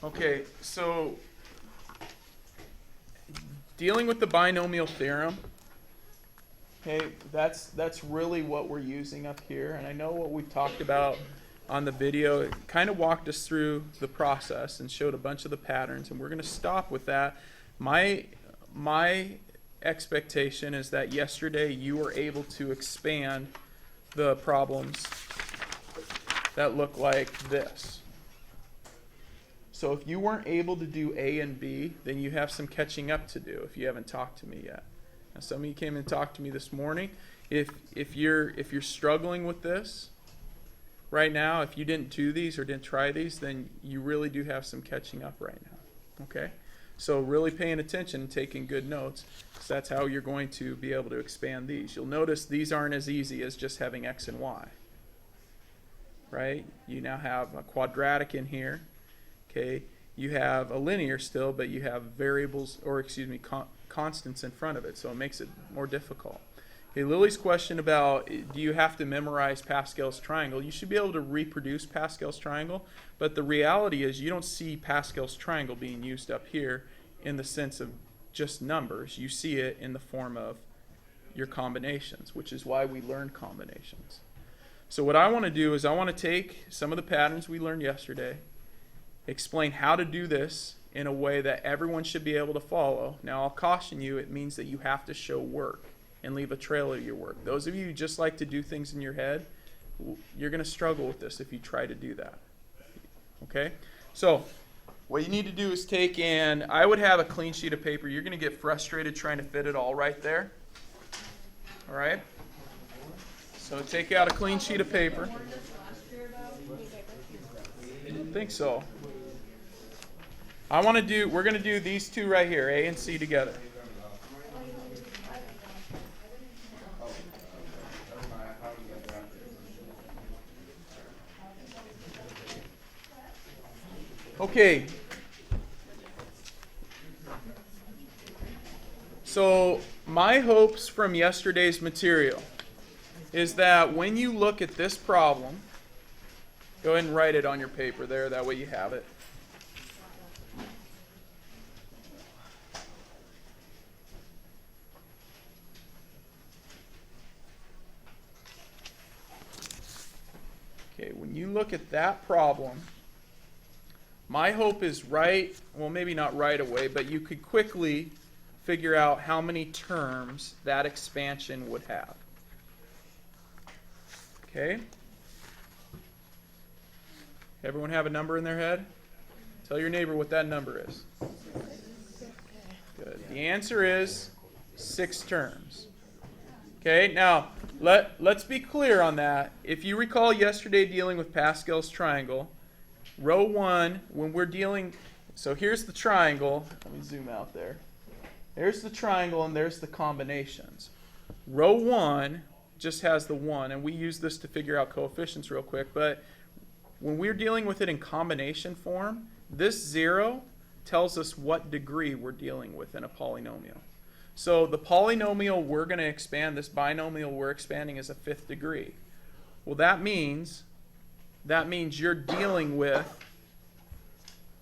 Okay, so dealing with the binomial theorem, okay, that's really what we're using up here. And I know what we've talked about on the video. It kind of walked us through the process and showed a bunch of the patterns, and we're going to stop with that. My expectation is that yesterday you were able to expand the problems that look like this. So if you weren't able to do A and B, then you have some catching up to do if you haven't talked to me yet. Now, some of you came and talked to me this morning. If you're struggling with this right now, if you didn't do these or didn't try these, then you really do have some catching up right now. Okay? So really paying attention and taking good notes, because that's how you're going to be able to expand these. You'll notice these aren't as easy as just having x and y. Right? You now have a quadratic in here. Okay, you have a linear still, but you have variables, or excuse me, constants in front of it, so it makes it more difficult. Okay, Lily's question about do you have to memorize Pascal's triangle? You should be able to reproduce Pascal's triangle, but the reality is you don't see Pascal's triangle being used up here in the sense of just numbers. You see it in the form of your combinations, which is why we learn combinations. So what I want to do is I want to take some of the patterns we learned yesterday, explain how to do this in a way that everyone should be able to follow. Now, I'll caution you, it means that you have to show work and leave a trail of your work. Those of you who just like to do things in your head, you're going to struggle with this if you try to do that. Okay? So, what you need to do is take in, I would have a clean sheet of paper. You're going to get frustrated trying to fit it all right there. All right? So, take out a clean sheet of paper. I don't think so. We're going to do these two right here, A and C together. Okay. So, my hopes from yesterday's material is that when you look at this problem, go ahead and write it on your paper there, that way you have it. Okay, when you look at that problem, my hope is well, maybe not right away, but you could quickly figure out how many terms that expansion would have. Okay? Everyone have a number in their head? Tell your neighbor what that number is. Good. The answer is 6 terms. Okay, now let's be clear on that. If you recall yesterday dealing with Pascal's triangle, row 1, when we're dealing, so here's the triangle. Let me zoom out there. There's the triangle and there's the combinations. Row 1 just has the 1, and we use this to figure out coefficients real quick, but when we're dealing with it in combination form, this 0 tells us what degree we're dealing with in a polynomial. So the polynomial we're going to expand, this binomial we're expanding, is a 5th degree. Well, that means you're dealing with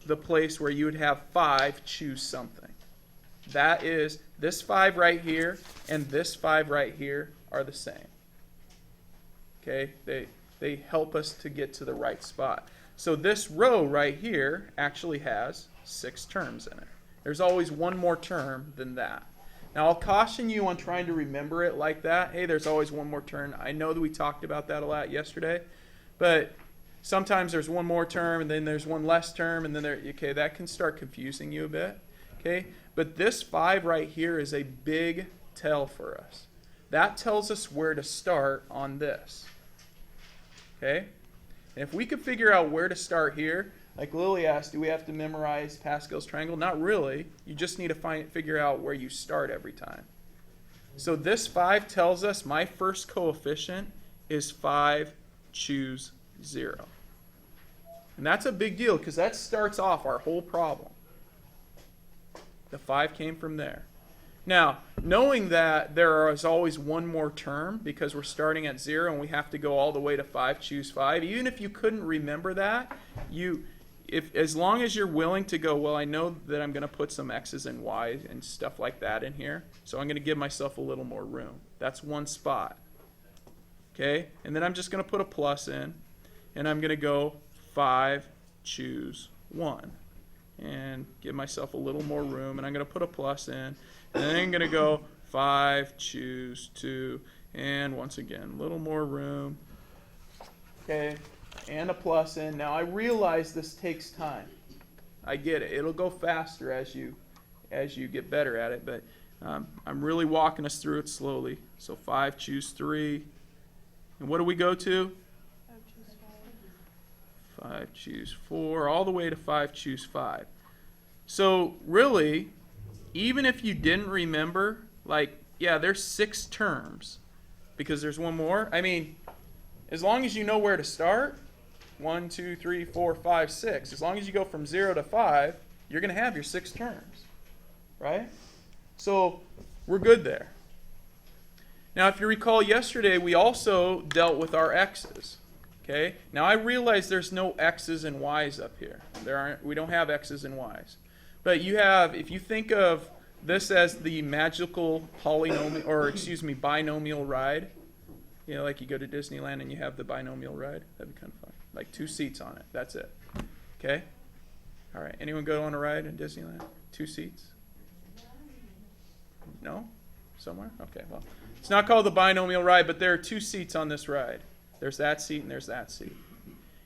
the place where you would have 5 choose something. That is, this 5 right here and this 5 right here are the same. Okay, they help us to get to the right spot. So this row right here actually has 6 terms in it. There's always one more term than that. Now, I'll caution you on trying to remember it like that. Hey, there's always one more term. I know that we talked about that a lot yesterday, but sometimes there's one more term, and then there's one less term, and then okay, that can start confusing you a bit. Okay, but this 5 right here is a big tell for us. That tells us where to start on this. Okay, and if we could figure out where to start here, like Lily asked, do we have to memorize Pascal's triangle? Not really. You just need to figure out where you start every time. So this 5 tells us my first coefficient is 5, choose 0. And that's a big deal because that starts off our whole problem. The 5 came from there. Now, knowing that there is always one more term because we're starting at 0 and we have to go all the way to 5, choose 5, even if you couldn't remember that, as long as you're willing to go, well, I know that I'm going to put some x's and y's and stuff like that in here, so I'm going to give myself a little more room. That's one spot. Okay? And then I'm just going to put a plus in, and I'm going to go 5, choose 1. And give myself a little more room, and I'm going to put a plus in, and then I'm going to go 5, choose 2, and once again, a little more room. Okay? And a plus in. Now I realize this takes time. I get it. It'll go faster as you get better at it, but I'm really walking us through it slowly. So 5, choose 3. And what do we go to? 5, choose 5. 5, choose 4, all the way to 5, choose 5. So really, even if you didn't remember, like, yeah, there's 6 terms because there's one more. I mean, as long as you know where to start, 1, 2, 3, 4, 5, 6. As long as you go from 0 to 5, you're going to have your 6 terms, right? So we're good there. Now, if you recall yesterday, we also dealt with our x's. Okay? Now, I realize there's no x's and y's up here. We don't have x's and y's. But you have, if you think of this as the magical polynomial, or binomial ride, you know, like you go to Disneyland and you have the binomial ride. That'd be kind of fun. Like 2 seats on it. That's it. Okay? All right. Anyone go on a ride in Disneyland? 2 seats? No? Somewhere? Okay. Well, it's not called the binomial ride, but there are 2 seats on this ride. There's that seat and there's that seat.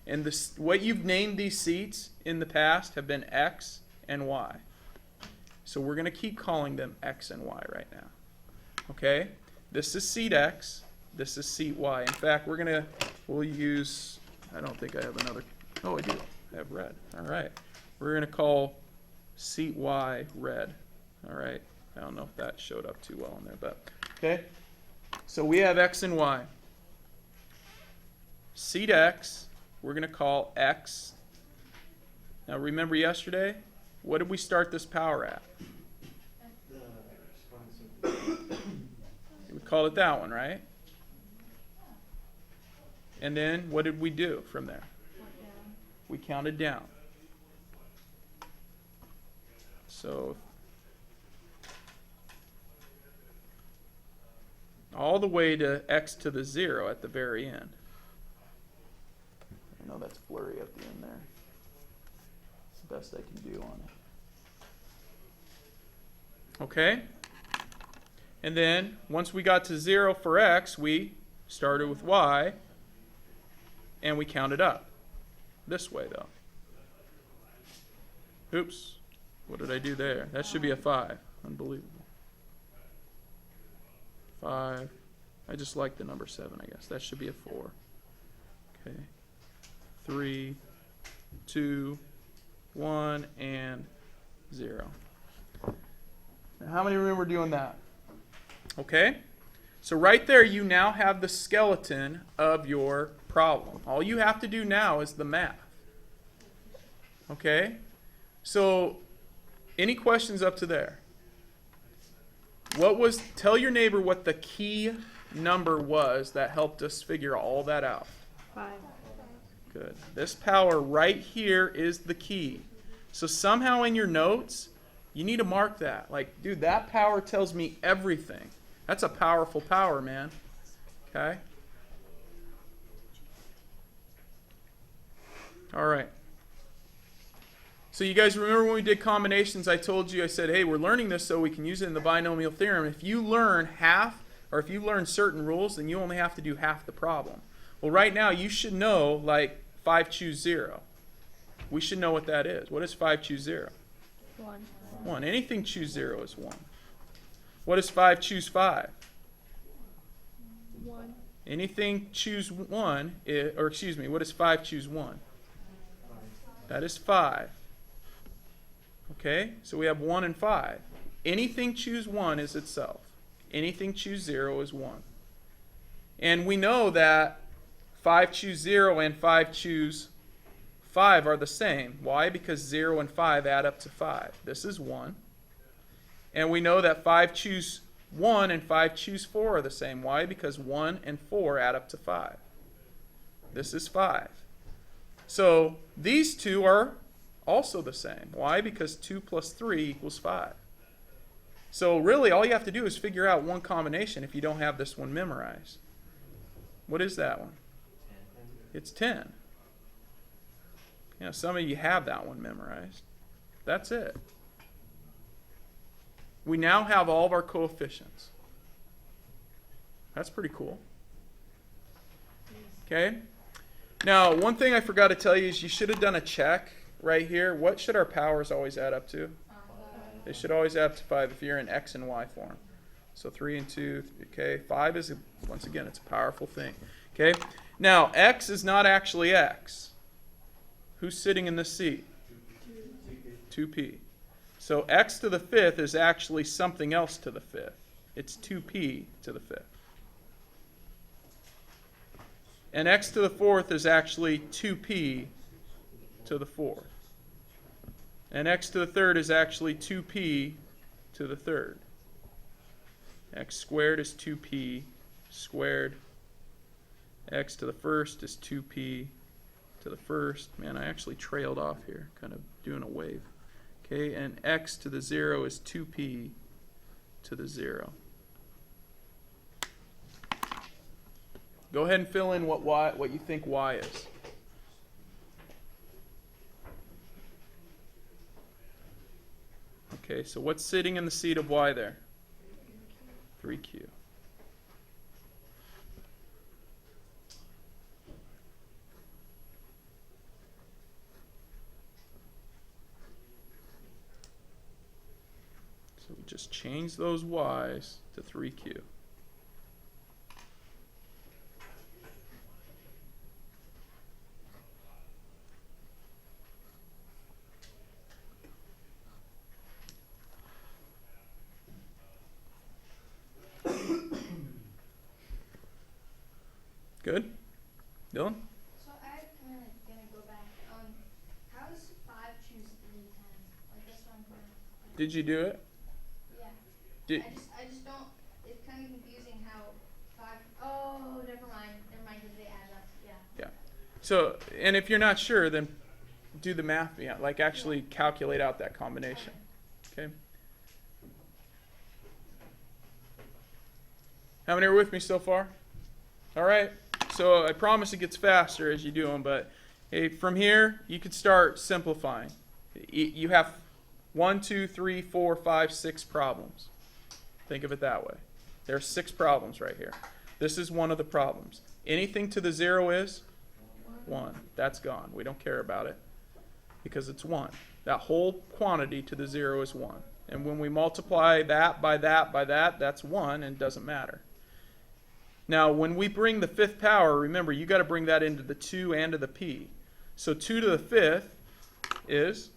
And what you've named these seats in the past have been X and Y. So we're going to keep calling them X and Y right now. Okay? This is seat X. This is seat Y. In fact, we'll use, I don't think I have another, oh, I do. I have red. All right. We're going to call seat Y red. All right. I don't know if that showed up too well in there, but, okay. So we have X and Y. Seat X, we're going to call X. Now remember yesterday, what did we start this power at? We called it that one, right? And then what did we do from there? We counted down. So all the way to x to the 0 at the very end. I know that's blurry at the end there. It's the best I can do on it. Okay? And then once we got to 0 for x, we started with y, and we counted up. This way, though. Oops. What did I do there? That should be a 5. Unbelievable. 5. I just like the number 7, I guess. That should be a 4. Okay. 3, 2, 1, and 0. Now, how many remember doing that? Okay. So right there, you now have the skeleton of your problem. All you have to do now is the math. Okay? So, any questions up to there? Tell your neighbor what the key number was that helped us figure all that out. 5. Good. This power right here is the key. So somehow in your notes, you need to mark that. Like, dude, that power tells me everything. That's a powerful power, man. Okay? All right. So you guys remember when we did combinations, I told you, I said, hey, we're learning this so we can use it in the binomial theorem. If you learn half, or if you learn certain rules, then you only have to do half the problem. Well, right now, you should know, like, 5 choose 0. We should know what that is. What is 5 choose 0? 1. 1. Anything choose 0 is 1. What is 5 choose 5? 1. Anything choose 1, what is 5 choose 1? That is 5. Okay, so we have 1 and 5. Anything choose 1 is itself. Anything choose 0 is 1. And we know that 5 choose 0 and 5 choose 5 are the same. Why? Because 0 and 5 add up to 5. This is 1. And we know that 5 choose 1 and 5 choose 4 are the same. Why? Because 1 and 4 add up to 5. This is 5. So these two are Also the same. Why? Because 2 plus 3 equals 5. So really all you have to do is figure out one combination if you don't have this one memorized. What is that one? It's 10. You know, some of you have that one memorized. That's it. We now have all of our coefficients. That's pretty cool. Okay? Now, one thing I forgot to tell you is you should have done a check right here. What should our powers always add up to? They should always add up to 5 if you're in x and y form. So 3 and 2, okay? 5 is, once again, it's a powerful thing. Okay? Now, x is not actually x. Who's sitting in this seat? 2p. So x to the 5th is actually something else to the 5th. It's 2p to the 5th. And x to the 4th is actually 2p to the 4th. And x to the 3rd is actually 2p to the 3rd. X squared is 2p squared. X to the 1st is 2p to the 1st. Man, I actually trailed off here, kind of doing a wave. Okay, and x to the 0 is 2p to the 0. Go ahead and fill in what you think y is. Okay, so what's sitting in the seat of y there? 3q. So we just change those y's to 3q. Good? Dylan? So I'm kind of gonna go back. How does 5 choose 3 times? Like that's what I'm kind of. Did you do it? Yeah. Did, I just don't. It's kind of confusing how 5. Oh, never mind. Never mind because they add up. Yeah. yeah. So, and if you're not sure, then do the math. Yeah, like actually calculate out that combination. Okay? How many are with me so far? All right. So I promise it gets faster as you do them, but hey, from here you could start simplifying. You have 1, 2, 3, 4, 5, 6 problems. Think of it that way. There are 6 problems right here. This is one of the problems. Anything to the 0 is 1. That's gone. We don't care about it because it's 1. That whole quantity to the 0 is 1. And when we multiply that by that by that, that's 1 and it doesn't matter. Now, when we bring the 5th power, remember, you got to bring that into the 2 and to the p. So 2 to the 5th is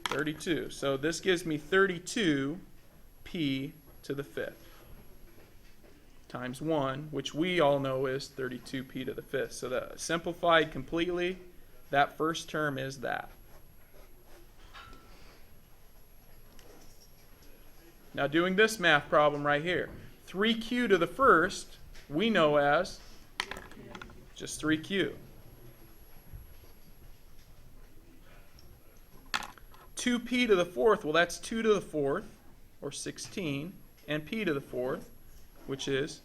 32. So this gives me 32 p to the 5th times 1, which we all know is 32 p to the 5th. So that simplified completely, that first term is that. Now doing this math problem right here. 3q to the 1st, we know as just 3q. 2p to the 4th, well that's 2 to the 4th, or 16, and p to the 4th, which is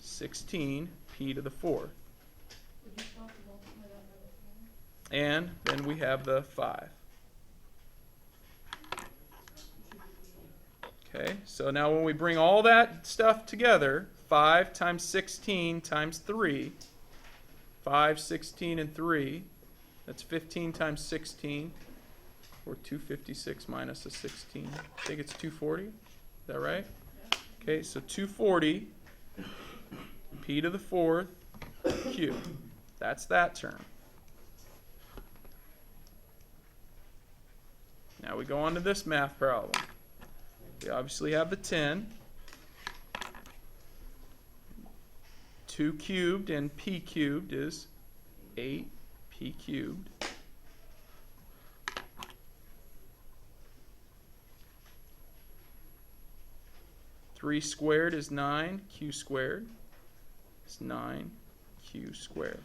16p to the 4th. And then we have the 5. Okay, so now when we bring all that stuff together, 5 times 16 times 3, 5, 16, and 3, that's 15 times 16, or 256 minus a 16. I think it's 240, is that right? Okay, so 240, p to the 4th, q. That's that term. Now we go on to this math problem. We obviously have the 10. 2 cubed and p cubed is 8p cubed. Three squared is 9. Q squared is 9q squared.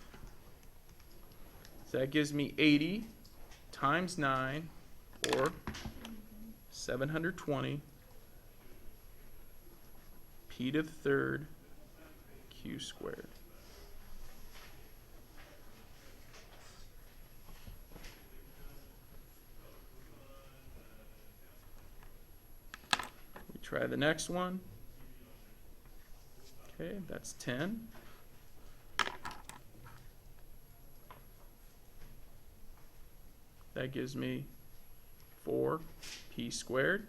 So that gives me 80 times 9, or 720 p to the third q squared. We try the next one. Okay, that's 10. That gives me 4p squared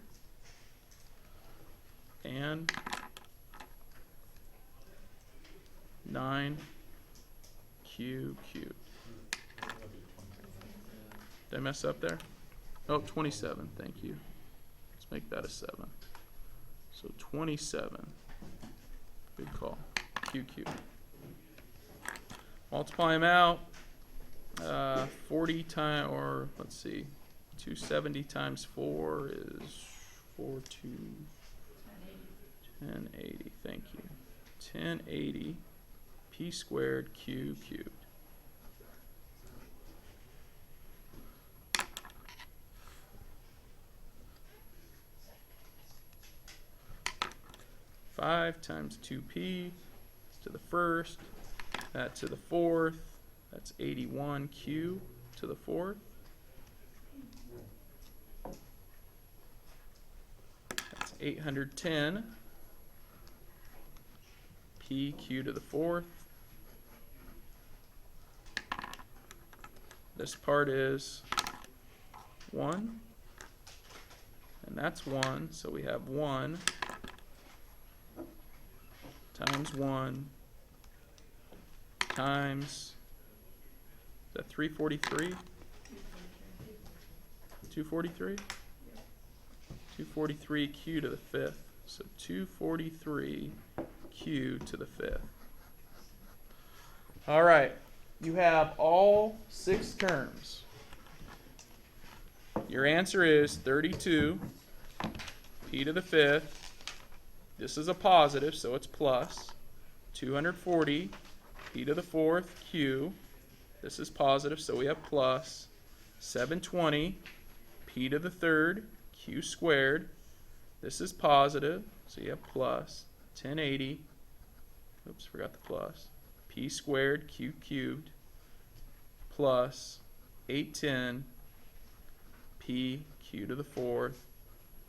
and 9q cubed. Did I mess up there? Oh, 27, thank you. Let's make that a 7. So 27, good call, q cubed. Multiply them out. 40 times, or let's see, 270 times 4 is 1080, thank you. 1080 p squared q cubed. Five times 2p to the first, that to the fourth. That's 81q to the fourth. That's 810 pq to the fourth. This part is 1, and that's 1, so we have 1 times 1 times, is that 343? 243? 243 q to the fifth. So 243 q to the fifth. All right. You have all 6 terms. Your answer is 32 p to the fifth. This is a positive, so it's plus. 240 p to the fourth q. This is positive, so we have plus. 720 p to the third q squared. This is positive, so you have plus. 1080, oops, forgot the plus. P squared q cubed plus 810 p q to the fourth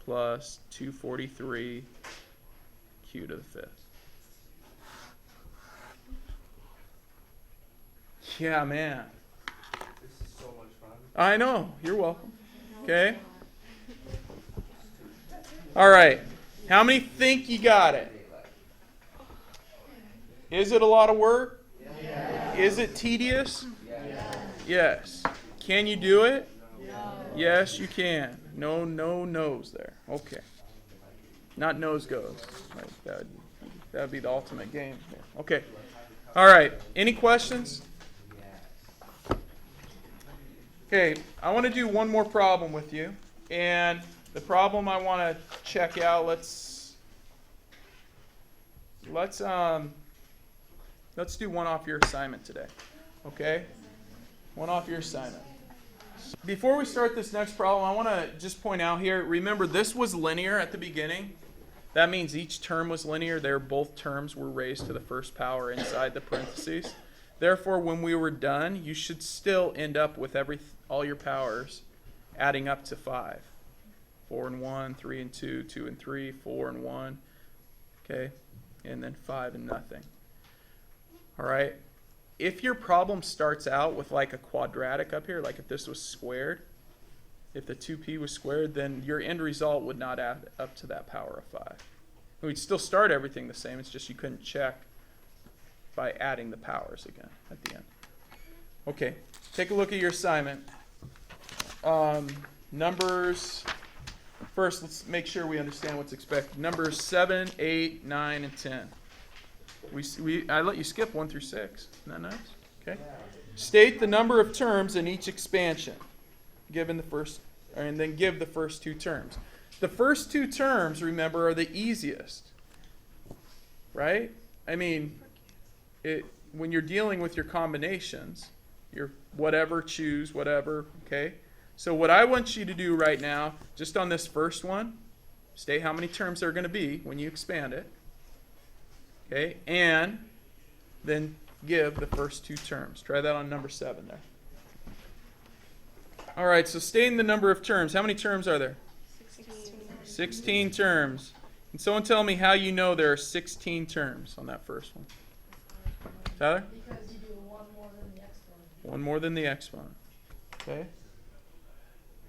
plus 243 q to the fifth. Yeah, man. This is so much fun. I know. You're welcome. Okay. All right. How many think you got it? Is it a lot of work? Yeah. Is it tedious? Yeah. Yes. Can you do it? No. Yes, you can. No no's there. Okay. Not nose goes. Like that would be the ultimate game here. Okay. All right. Any questions? Okay, I want to do one more problem with you, and the problem I want to check out. Let's do one off your assignment today. Okay, one off your assignment. Before we start this next problem, I want to just point out here. Remember, this was linear at the beginning. That means each term was linear. There, both terms were raised to the first power inside the parentheses. Therefore, when we were done, you should still end up with all your powers adding up to 5. 4 and 1, 3 and 2, 2 and 3, 4 and 1. Okay? And then 5 and nothing. All right? If your problem starts out with like a quadratic up here, like if this was squared, if the 2p was squared, then your end result would not add up to that power of 5. We'd still start everything the same. It's just you couldn't check by adding the powers again at the end. Okay, take a look at your assignment. Numbers, first let's make sure we understand what's expected. Numbers 7, 8, 9, and 10. I let you skip 1 through 6. Isn't that nice? Okay. State the number of terms in each expansion, given the first, and then give the first 2 terms. The first 2 terms, remember, are the easiest, right? I mean, when you're dealing with your combinations, your whatever, choose whatever, okay? So what I want you to do right now, just on this first one, state how many terms there are going to be when you expand it, okay? And then give the first two terms. Try that on number 7 there. All right, so stating the number of terms. How many terms are there? 16 terms. Can someone tell me how you know there are 16 terms on that first one? Tyler? Because you do one more than the exponent. One more than the exponent. Okay?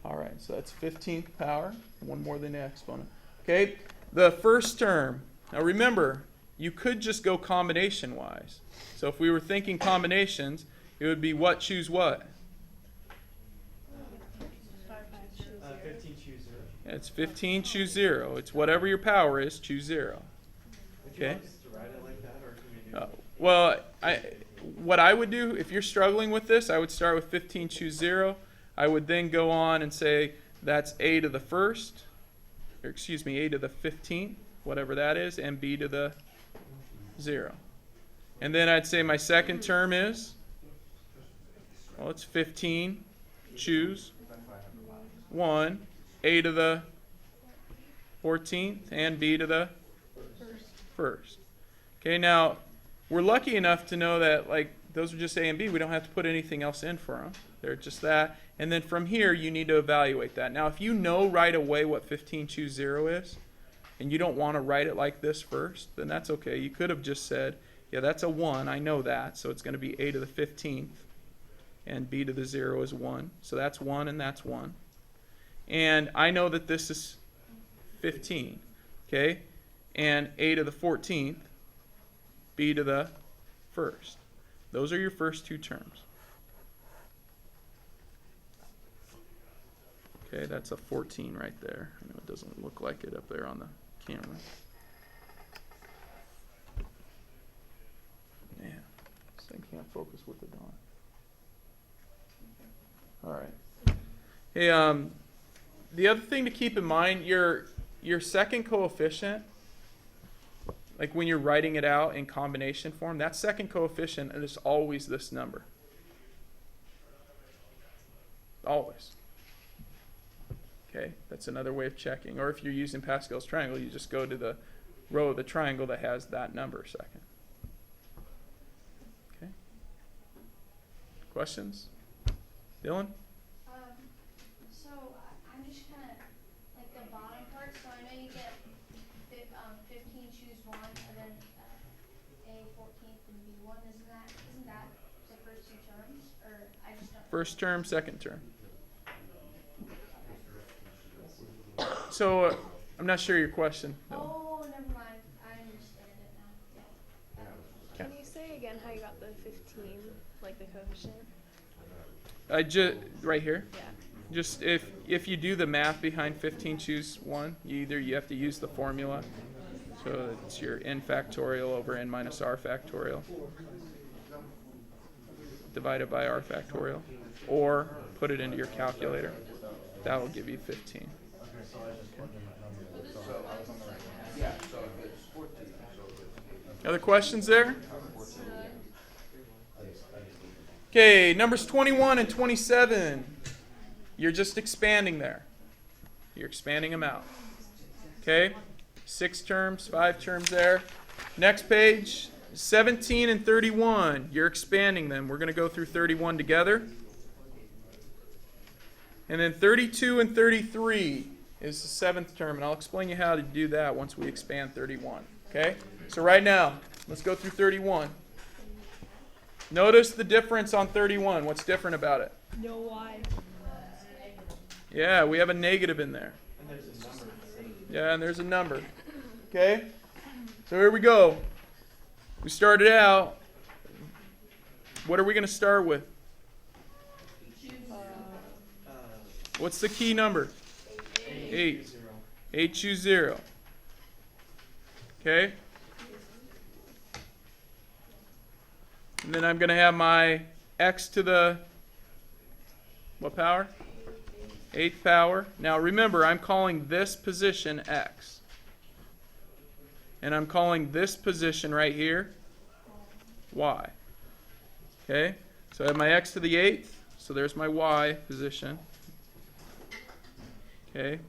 All right, so that's 15th power. One more than the exponent. Okay? The first term. Now remember, you could just go combination-wise. So if we were thinking combinations, it would be what choose what? 15 choose 0. It's 15 choose 0. It's whatever your power is, choose 0. Would you Okay. want us to write it like that, or can we do Well, what I would do, if you're struggling with this, I would start with 15 choose 0. I would then go on and say that's a to the first, or excuse me, a to the 15th, whatever that is, and b to the 0. And then I'd say my second term is, well, it's 15 choose 1, a to the 14th, and b to the first. Okay, now we're lucky enough to know that like those are just a and b. We don't have to put anything else in for them. They're just that. And then from here, you need to evaluate that. Now, if you know right away what 15 choose 0 is, and you don't want to write it like this first, then that's okay. You could have just said, yeah, that's a 1. I know that. So it's going to be a to the 15th, and b to the 0 is 1. So that's 1, and that's 1. And I know that this is 15, okay? And a to the 14th, b to the first. Those are your first two terms. Okay, that's a 14 right there. I know it doesn't look like it up there on the camera. Man, this thing can't focus with it on. All right. Hey, the other thing to keep in mind, your second coefficient, like when you're writing it out in combination form, that second coefficient is always this number. Always. Okay, that's another way of checking. Or if you're using Pascal's triangle, you just go to the row of the triangle that has that number second. Okay. Questions? Dylan? I'm just kind of like the bottom part. So I know you get 15 choose 1, and then a 14th and b1. Isn't that the first two terms? Or I just don't. First term, second term. So I'm not sure your question. Dylan. Oh, never mind. I understand it now. Yeah. Can you say again how you got the 15, like the coefficient? I just right here. Yeah. Just if you do the math behind 15 choose 1, you have to use the formula. So it's your n factorial over n minus r factorial divided by r factorial, or put it into your calculator. That will give you 15. Other questions there? Okay, numbers 21 and 27. You're just expanding there. You're expanding them out. Okay? 6 terms, 5 terms there. Next page, 17 and 31. You're expanding them. We're going to go through 31 together. And then 32 and 33 is the 7th term, and I'll explain you how to do that once we expand 31. Okay? So right now, let's go through 31. Notice the difference on 31. What's different about it? No y. Yeah, we have a negative in there. And there's a number. Yeah, and there's a number. Okay? So here we go. We started out. What are we going to start with? What's the key number? 8. 8 choose 0. Okay? And then I'm going to have my x to the, what power? 8th power. Now remember, I'm calling this position x. And I'm calling this position right here y. Okay? So I have my x to the 8th. So there's my y position. Okay.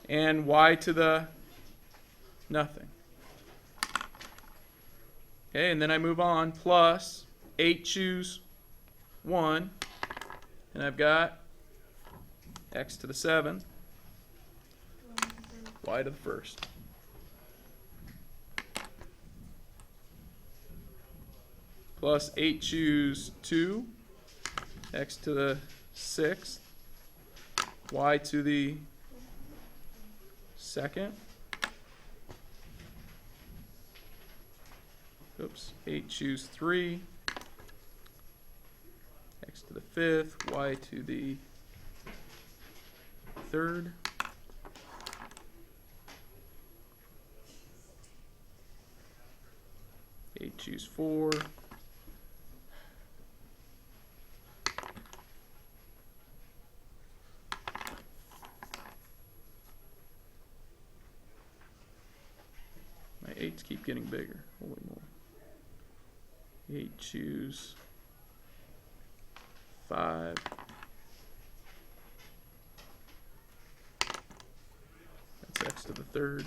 And y to the nothing. Okay, and then I move on, plus 8 choose 1. And I've got x to the 7th, y to the 1st. Plus 8 choose 2, x to the 6th, y to the 2nd. Oops, 8 choose 3, x to the 5th, y to the 3rd. Eight choose 4. My 8s keep getting bigger. Holy moly. 8 choose 5. That's x to the 3rd.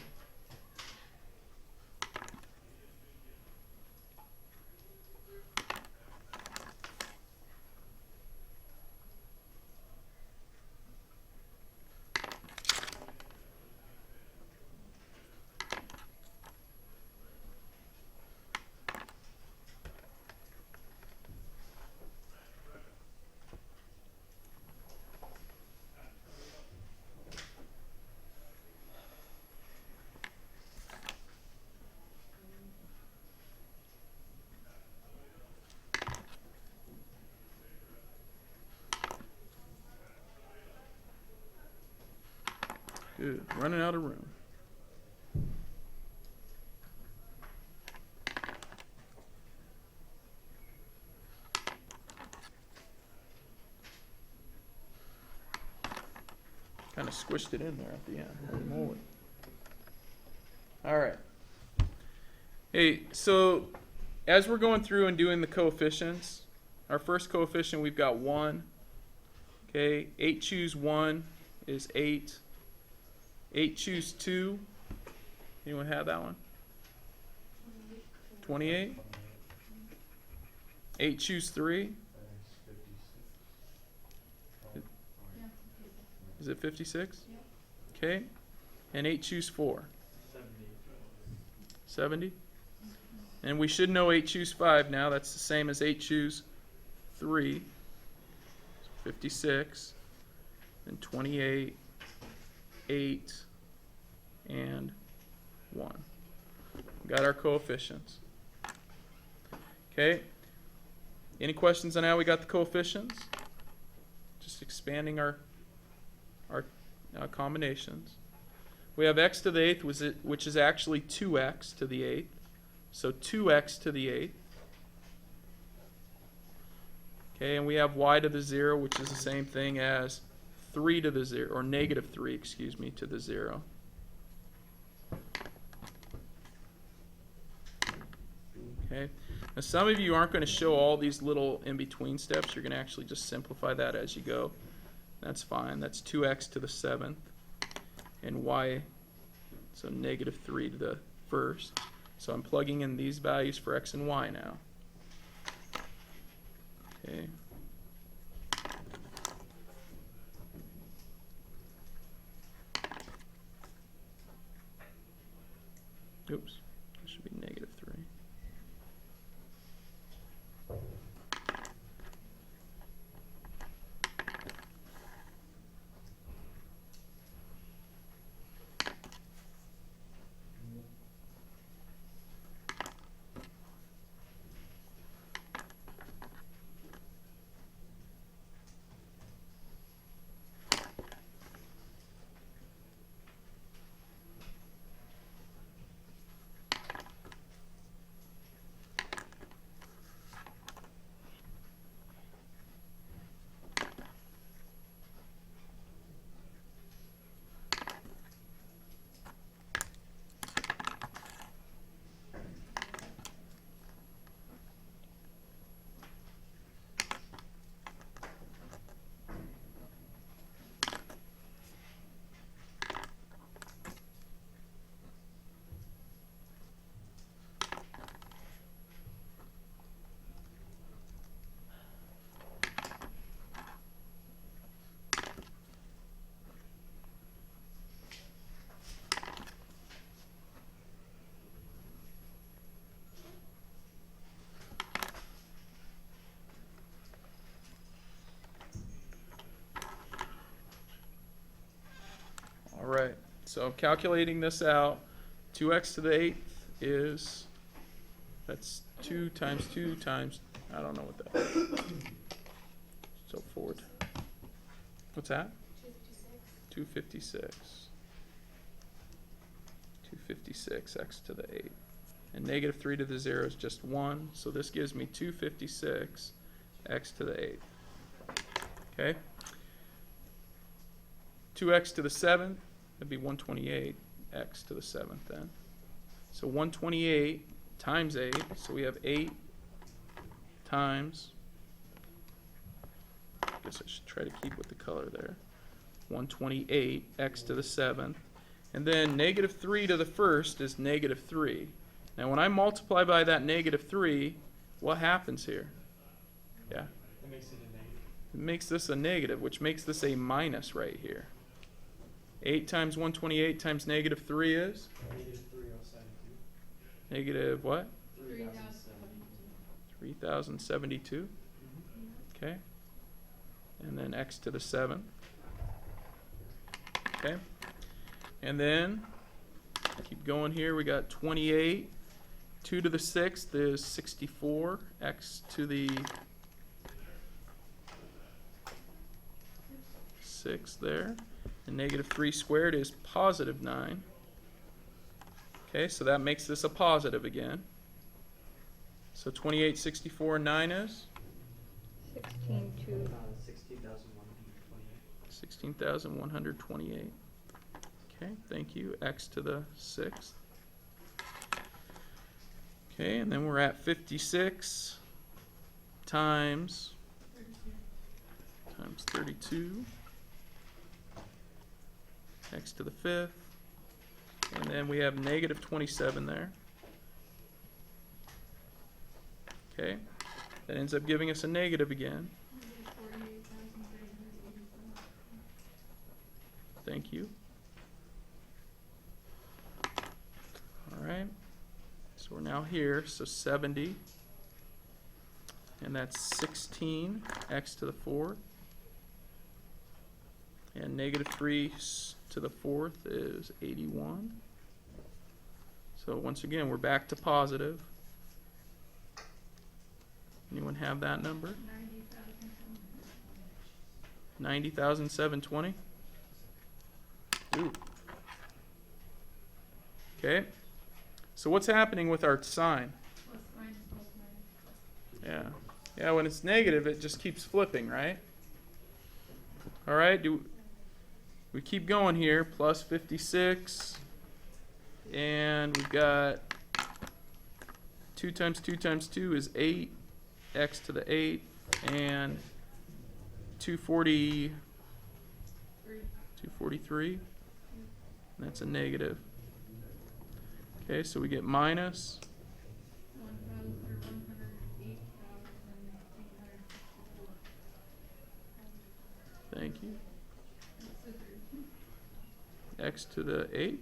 Good. Running out of room. Kind of squished it in there at the end. Holy moly. All right. Hey, so as we're going through and doing the coefficients, our first coefficient we've got 1. Okay, 8 choose 1 is 8. 8 choose 2. Anyone have that one? 28. 8 choose 3. Is it 56? Okay. And 8 choose 4. 70. And we should know 8 choose 5 now. That's the same as 8 choose 3. 56. And 28. 8. And 1. Got our coefficients. Okay. Any questions on how we got the coefficients? Just expanding our combinations. We have x to the 8th, which is actually 2x to the 8th. So 2x to the 8th. Okay, and we have y to the 0, which is the same thing as 3 to the 0, or negative 3, excuse me, to the 0. Okay. Now some of you aren't going to show all these little in-between steps. You're going to actually just simplify that as you go. That's fine. That's 2x to the 7th. And y, so negative 3 to the 1st. So I'm plugging in these values for x and y now. Okay. Oops. It should be negative 3. So calculating this out, 2x to the 8th is, that's 2 times 2 times, I don't know what that is. So forward. What's that? 256. 256 x to the 8. And negative 3 to the 0 is just 1. So this gives me 256 x to the 8. Okay? 2x to the 7th, that'd be 128 x to the 7th then. So 128 times 8, so we have 8 times, I guess I should try to keep with the color there, 128 x to the 7th. And then negative 3 to the 1st is negative 3. Now when I multiply by that negative 3, what happens here? Yeah. It makes it a negative. It makes this a negative, which makes this a minus right here. 8 times 128 times negative 3 is? Negative 3072. Negative what? 3072. 3072. Okay. And then x to the 7th. Okay. And then, keep going here, we got 28. 2 to the 6th is 64. X to the 6 there. And negative 3 squared is positive 9. Okay, so that makes this a positive again. So 28, 64, and 9 is? 16,2. 16,128. 16,128. Okay, thank you. X to the 6th. Okay, and then we're at 56 times 32. X to the 5th. And then we have negative 27 there. Okay, that ends up giving us a negative again. Thank you. All right, so we're now here, so 70, and that's 16 x to the 4th, and negative 3 to the 4th is 81. So once again, we're back to positive. Anyone have that number? 90,720. Ooh. Okay. So what's happening with our sign? Yeah. Yeah, when it's negative, it just keeps flipping, right? All right, we keep going here, plus 56. And we've got 2 times 2 times 2 is 8, x to the 8, and 243. And that's a negative. Okay, so we get minus 108,864. Thank you. X to the 8th?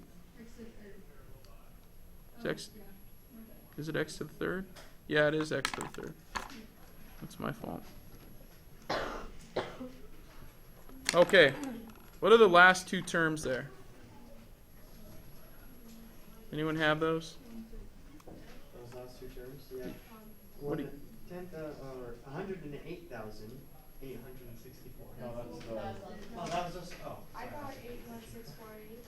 Is it x to the 3rd? Yeah, it is x to the 3rd. That's my fault. Okay, what are the last two terms there? Anyone have those? Those last two terms? Yeah. What do you- 108,864. No, that's the. Oh, that was just. Oh. I got 81648.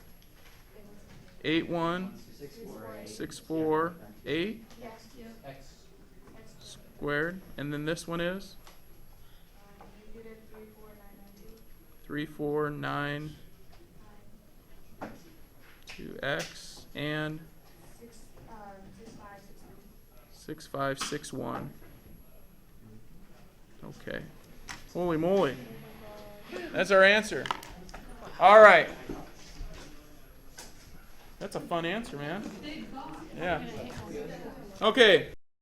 81648 Yes. X. squared, and then this one is Negative 34992. 3492x and 6561. Okay. Holy moly. That's our answer. All right. That's a fun answer, man. Yeah. Okay.